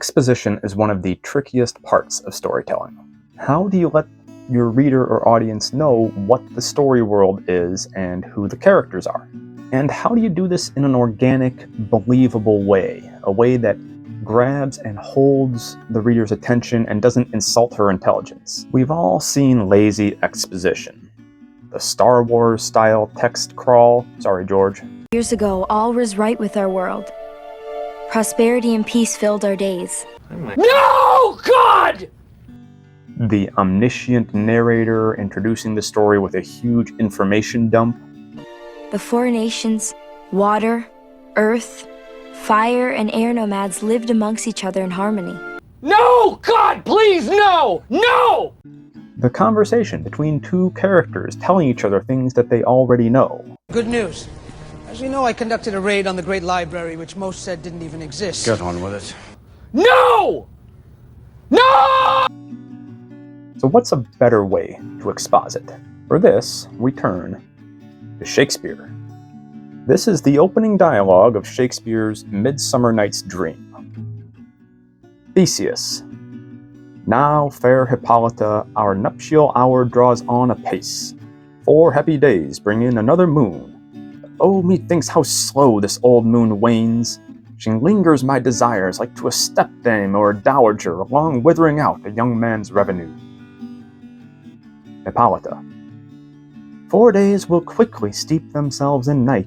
Exposition is one of the trickiest parts of storytelling. How do you let your reader or audience know what the story world is and who the characters are? And how do you do this in an organic, believable way? A way that grabs and holds the reader's attention and doesn't insult her intelligence. We've all seen lazy exposition. The Star Wars-style text crawl. Sorry, George. Years ago, all was right with our world. Prosperity and peace filled our days. No, God! The omniscient narrator introducing the story with a huge information dump. The four nations, water, earth, fire, and air nomads lived amongst each other in harmony. No, God, please, no! No! The conversation between two characters telling each other things that they already know. Good news. As you know, I conducted a raid on the Great Library, which most said didn't even exist. Get on with it. No! No! So what's a better way to exposit? For this, we turn to Shakespeare. This is the opening dialogue of Shakespeare's Midsummer Night's Dream. Theseus. Now, fair Hippolyta, our nuptial hour draws on apace. 4 happy days bring in another moon. Oh, methinks how slow this old moon wanes. She lingers my desires like to a stepdame or a dowager, long withering out a young man's revenue. Hippolyta. 4 days will quickly steep themselves in night.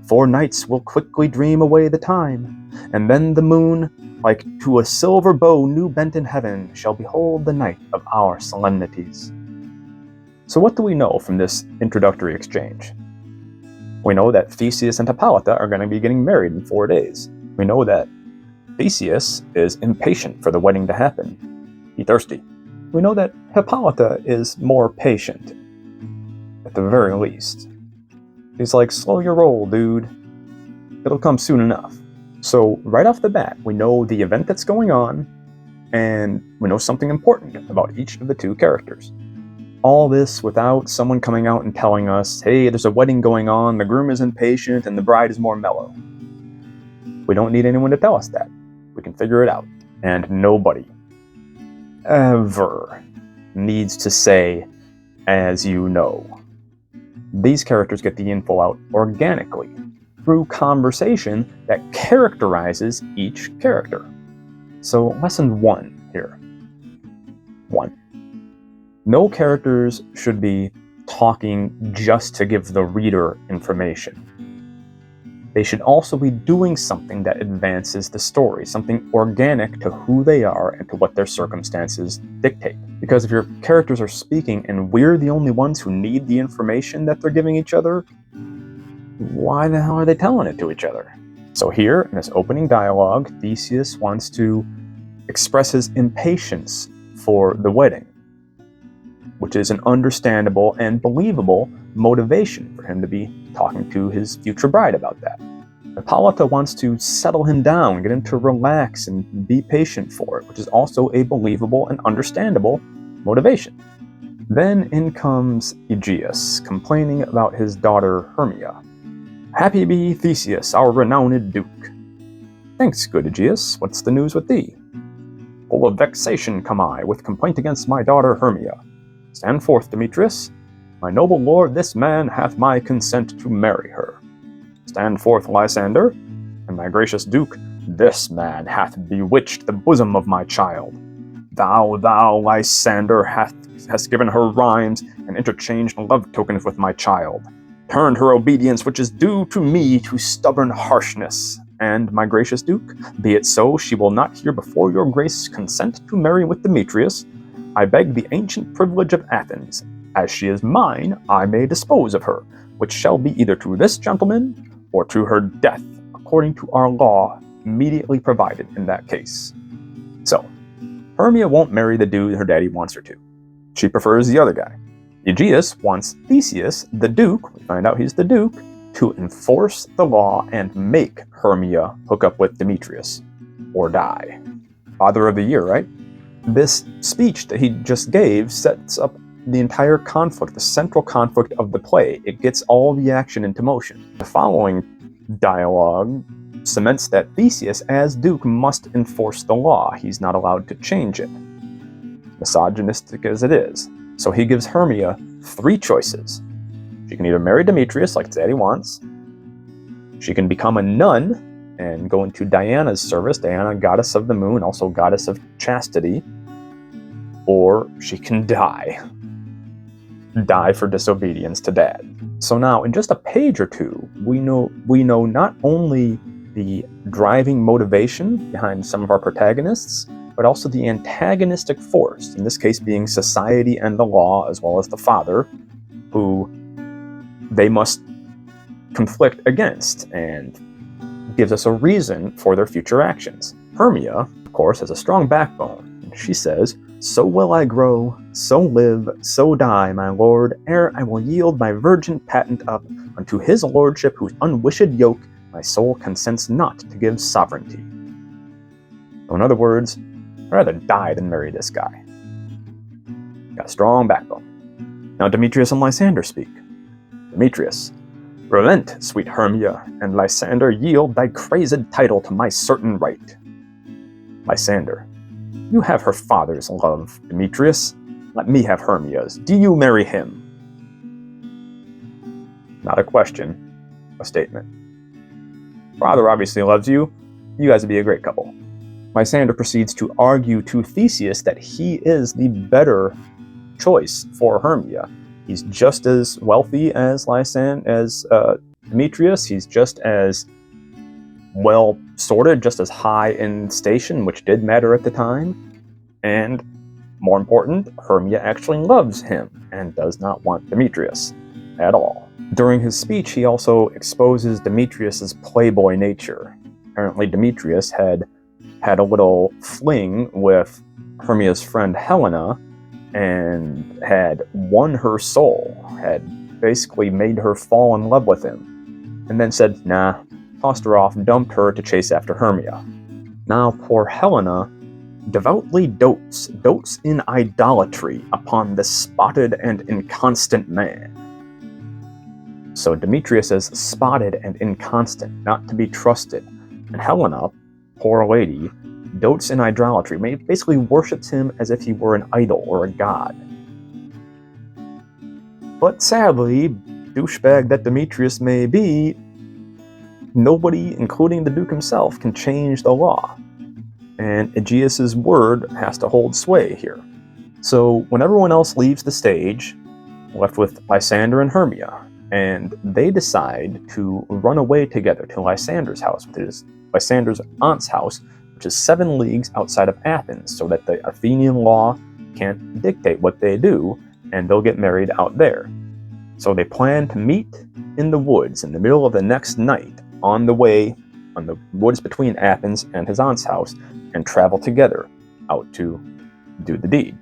4 nights will quickly dream away the time, and then the moon, like to a silver bow new bent in heaven, shall behold the night of our solemnities. So what do we know from this introductory exchange? We know that Theseus and Hippolyta are going to be getting married in 4 days. We know that Theseus is impatient for the wedding to happen. He's thirsty. We know that Hippolyta is more patient, at the very least. He's like, slow your roll, dude. It'll come soon enough. So right off the bat, we know the event that's going on, and we know something important about each of the two characters. All this without someone coming out and telling us, hey, there's a wedding going on, the groom is impatient, and the bride is more mellow. We don't need anyone to tell us that. We can figure it out. And nobody ever needs to say, as you know. These characters get the info out organically, through conversation that characterizes each character. So lesson 1 here. 1. No characters should be talking just to give the reader information. They should also be doing something that advances the story, something organic to who they are and to what their circumstances dictate. Because if your characters are speaking and we're the only ones who need the information that they're giving each other, why the hell are they telling it to each other? So here, in this opening dialogue, Theseus wants to express his impatience for the wedding, which is an understandable and believable motivation for him to be talking to his future bride about that. Hippolyta wants to settle him down, get him to relax and be patient for it, which is also a believable and understandable motivation. Then in comes Aegeus, complaining about his daughter Hermia. Happy be Theseus, our renowned duke. Thanks, good Aegeus, what's the news with thee? Full of vexation come I, with complaint against my daughter Hermia. Stand forth, Demetrius. My noble lord, this man hath my consent to marry her. Stand forth, Lysander. And my gracious duke, this man hath bewitched the bosom of my child. Thou, Lysander, hast given her rhymes and interchanged love tokens with my child. Turned her obedience, which is due to me, to stubborn harshness. And, my gracious duke, be it so, she will not hear before your grace consent to marry with Demetrius. I beg the ancient privilege of Athens. As she is mine, I may dispose of her, which shall be either to this gentleman or to her death, according to our law immediately provided in that case. So, Hermia won't marry the dude her daddy wants her to. She prefers the other guy. Aegeus wants Theseus, the duke, we find out he's the duke, to enforce the law and make Hermia hook up with Demetrius, or die. Father of the year, right? This speech that he just gave sets up the entire conflict, the central conflict of the play. It gets all the action into motion. The following dialogue cements that Theseus, as Duke, must enforce the law. He's not allowed to change it, misogynistic as it is. So he gives Hermia 3 choices. She can either marry Demetrius, like Daddy wants. She can become a nun and go into Diana's service, Diana, goddess of the moon, also goddess of chastity. Or she can die. Die for disobedience to Dad. So now, in just a page or two, we know not only the driving motivation behind some of our protagonists, but also the antagonistic force, in this case being society and the law, as well as the father, who they must conflict against, and gives us a reason for their future actions. Hermia, of course, has a strong backbone. She says, "So will I grow, so live, so die, my lord, ere I will yield my virgin patent up unto his lordship, whose unwished yoke my soul consents not to give sovereignty." So in other words, I'd rather die than marry this guy. Got a strong backbone. Now Demetrius and Lysander speak. Demetrius, "Relent, sweet Hermia, and Lysander, yield thy crazed title to my certain right." Lysander, "You have her father's love, Demetrius. Let me have Hermia's. Do you marry him?" Not a question, a statement. Father obviously loves you. You guys would be a great couple. Lysander proceeds to argue to Theseus that he is the better choice for Hermia. He's just as wealthy as Demetrius. He's just as well sorted, just as high in station, which did matter at the time. And more important, Hermia actually loves him and does not want Demetrius at all. During his speech, he also exposes Demetrius's playboy nature. Apparently, Demetrius had a little fling with Hermia's friend Helena and had won her soul, had basically made her fall in love with him, and then said, nah, tossed her off, dumped her to chase after Hermia. Now poor Helena devoutly dotes in idolatry upon this spotted and inconstant man. So Demetrius is spotted and inconstant, not to be trusted, and Helena, poor lady, dotes in idolatry, basically worships him as if he were an idol or a god. But sadly, douchebag that Demetrius may be, nobody, including the Duke himself, can change the law. And Aegeus's word has to hold sway here. So when everyone else leaves the stage, left with Lysander and Hermia, and they decide to run away together to Lysander's house, which is Lysander's aunt's house, which is 7 leagues outside of Athens, so that the Athenian law can't dictate what they do, and they'll get married out there. So they plan to meet in the woods in the middle of the next night, on the woods between Athens and his aunt's house, and travel together out to do the deed.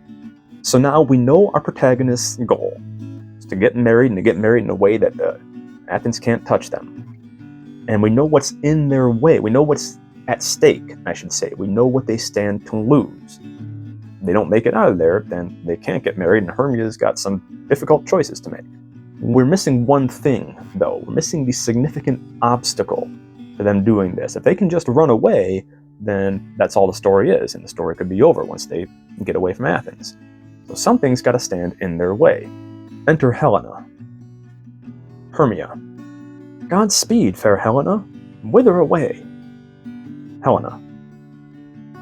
So now we know our protagonist's goal is to get married, and to get married in a way that Athens can't touch them. And we know what's in their way. We know what's at stake, I should say. We know what they stand to lose. If they don't make it out of there, then they can't get married, and Hermia's got some difficult choices to make. We're missing one thing, though. We're missing the significant obstacle to them doing this. If they can just run away, then that's all the story is, and the story could be over once they get away from Athens. So something's got to stand in their way. Enter Helena. Hermia. "Godspeed, fair Helena. Whither away?" Helena.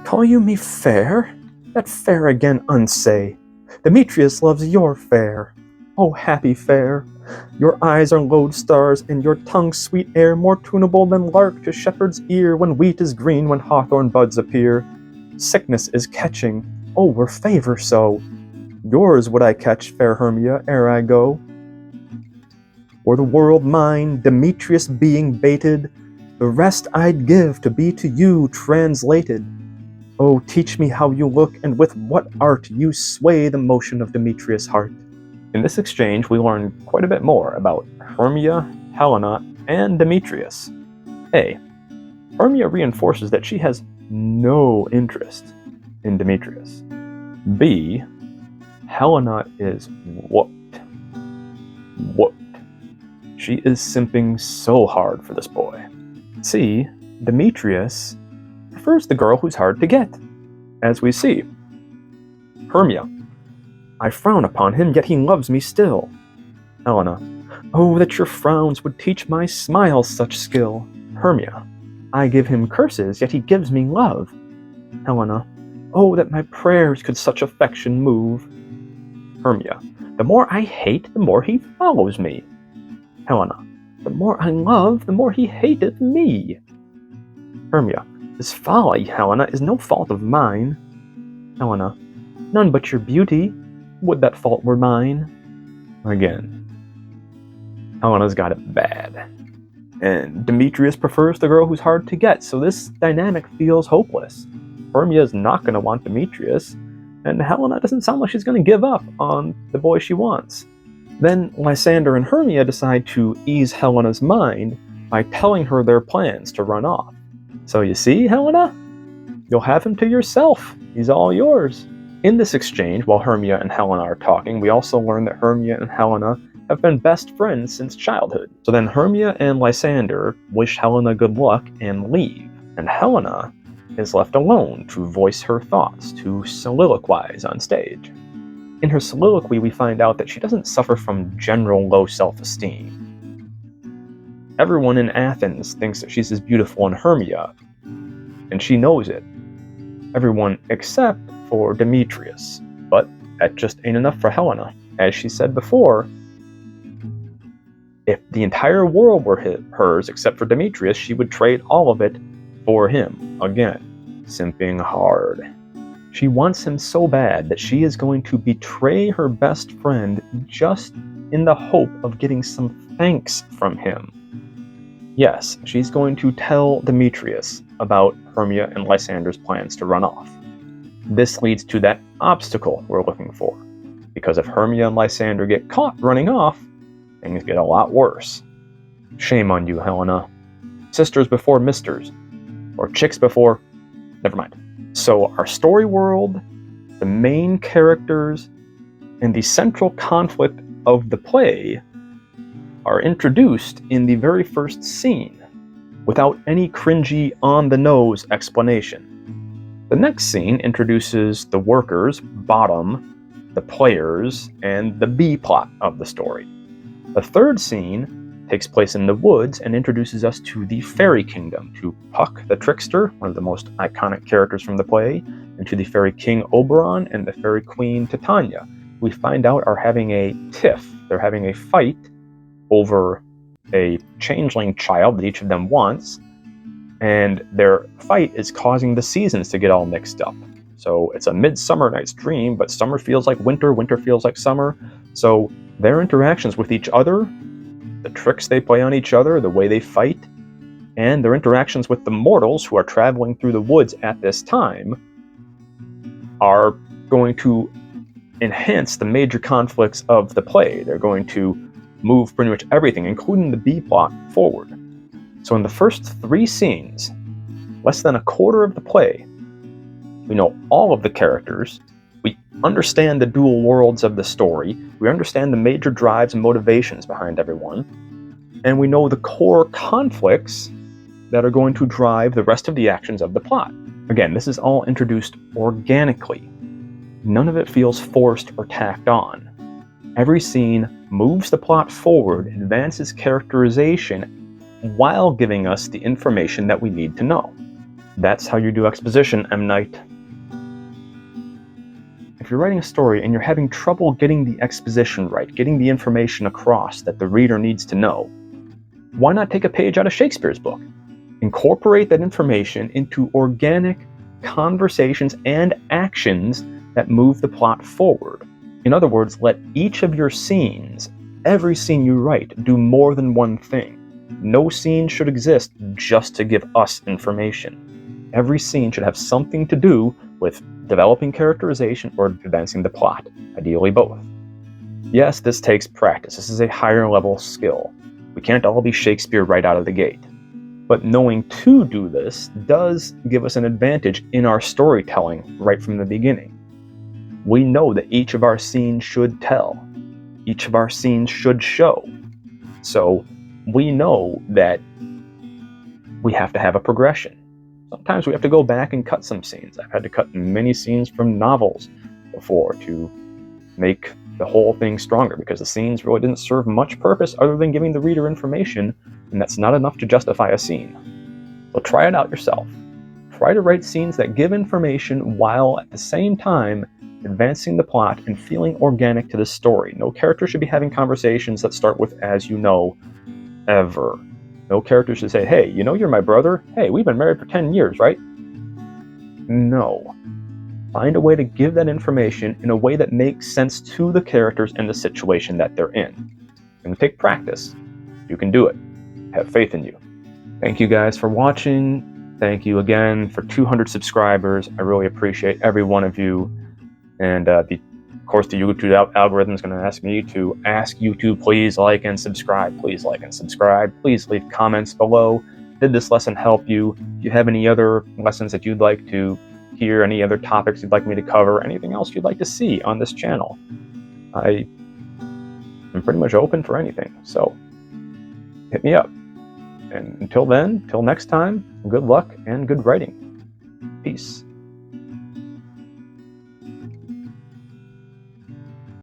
"Call you me fair? That fair again unsay. Demetrius loves your fair. O happy fair! Your eyes are lodestars, and your tongue sweet air, more tunable than lark to shepherd's ear, when wheat is green, when hawthorn buds appear. Sickness is catching, oh, were favor so! Yours would I catch, fair Hermia, ere I go. Were the world mine, Demetrius being baited, the rest I'd give to be to you translated. Oh, teach me how you look, and with what art you sway the motion of Demetrius' heart." In this exchange, we learn quite a bit more about Hermia, Helena, and Demetrius. A. Hermia reinforces that she has no interest in Demetrius. B. Helena is whooped. Whooped. She is simping so hard for this boy. C. Demetrius prefers the girl who's hard to get, as we see. Hermia. I frown upon him, yet he loves me still. Helena. Oh, that your frowns would teach my smiles such skill. Hermia. I give him curses, yet he gives me love. Helena. Oh, that my prayers could such affection move. Hermia. The more I hate, the more he follows me. Helena. The more I love, the more he hateth me. Hermia. This folly, Helena, is no fault of mine. Helena. None but your beauty. Would that fault were mine. Again. Helena's got it bad. And Demetrius prefers the girl who's hard to get, so this dynamic feels hopeless. Hermia's not going to want Demetrius, and Helena doesn't sound like she's going to give up on the boy she wants. Then Lysander and Hermia decide to ease Helena's mind by telling her their plans to run off. So you see, Helena? You'll have him to yourself. He's all yours. In this exchange, while Hermia and Helena are talking, we also learn that Hermia and Helena have been best friends since childhood. So then Hermia and Lysander wish Helena good luck and leave. And Helena is left alone to voice her thoughts, to soliloquize on stage. In her soliloquy, we find out that she doesn't suffer from general low self-esteem. Everyone in Athens thinks that she's as beautiful as Hermia, and she knows it. Everyone except for Demetrius, but that just ain't enough for Helena. As she said before, if the entire world were hers except for Demetrius, she would trade all of it for him. Again, simping hard. She wants him so bad that she is going to betray her best friend just in the hope of getting some thanks from him. Yes, she's going to tell Demetrius about Hermia and Lysander's plans to run off. This leads to that obstacle we're looking for, because if Hermia and Lysander get caught running off, things get a lot worse. Shame on you, Helena. Sisters before misters, or chicks before... Never mind. So our story world, the main characters, and the central conflict of the play are introduced in the very first scene, without any cringy, on-the-nose explanation. The next scene introduces the workers, bottom, the players, and the B-plot of the story. The third scene takes place in the woods and introduces us to the fairy kingdom, to Puck the trickster, one of the most iconic characters from the play, and to the fairy king Oberon and the fairy queen Titania. We find out are having a tiff. They're having a fight over a changeling child that each of them wants, and their fight is causing the seasons to get all mixed up. So it's a Midsummer Night's Dream, but summer feels like winter, winter feels like summer. So their interactions with each other, the tricks they play on each other, the way they fight, and their interactions with the mortals who are traveling through the woods at this time are going to enhance the major conflicts of the play. They're going to move pretty much everything, including the B-plot, forward. So in the first 3 scenes, less than a quarter of the play, we know all of the characters, we understand the dual worlds of the story, we understand the major drives and motivations behind everyone, and we know the core conflicts that are going to drive the rest of the actions of the plot. Again, this is all introduced organically. None of it feels forced or tacked on. Every scene moves the plot forward, advances characterization, while giving us the information that we need to know. That's how you do exposition, M. Night. If you're writing a story and you're having trouble getting the exposition right, getting the information across that the reader needs to know, why not take a page out of Shakespeare's book? Incorporate that information into organic conversations and actions that move the plot forward. In other words, let each of your scenes, every scene you write, do more than one thing. No scene should exist just to give us information. Every scene should have something to do with developing characterization or advancing the plot, ideally both. Yes, this takes practice. This is a higher level skill. We can't all be Shakespeare right out of the gate. But knowing to do this does give us an advantage in our storytelling right from the beginning. We know that each of our scenes should tell. Each of our scenes should show. So we know that we have to have a progression. Sometimes we have to go back and cut some scenes. I've had to cut many scenes from novels before to make the whole thing stronger, because the scenes really didn't serve much purpose other than giving the reader information, and that's not enough to justify a scene. So try it out yourself. Try to write scenes that give information while at the same time advancing the plot and feeling organic to the story. No character should be having conversations that start with "as you know," ever. No character should say, "Hey, you know you're my brother? Hey, we've been married for 10 years, right?" No. Find a way to give that information in a way that makes sense to the characters and the situation that they're in. It's going to take practice. You can do it. Have faith in you. Thank you guys for watching. Thank you again for 200 subscribers. I really appreciate every one of you. And of course, the YouTube algorithm is going to ask me to ask you to please like and subscribe. Please like and subscribe. Please leave comments below. Did this lesson help you? If you have any other lessons that you'd like to hear, any other topics you'd like me to cover, anything else you'd like to see on this channel, I am pretty much open for anything. So hit me up. And until then, till next time, good luck and good writing. Peace.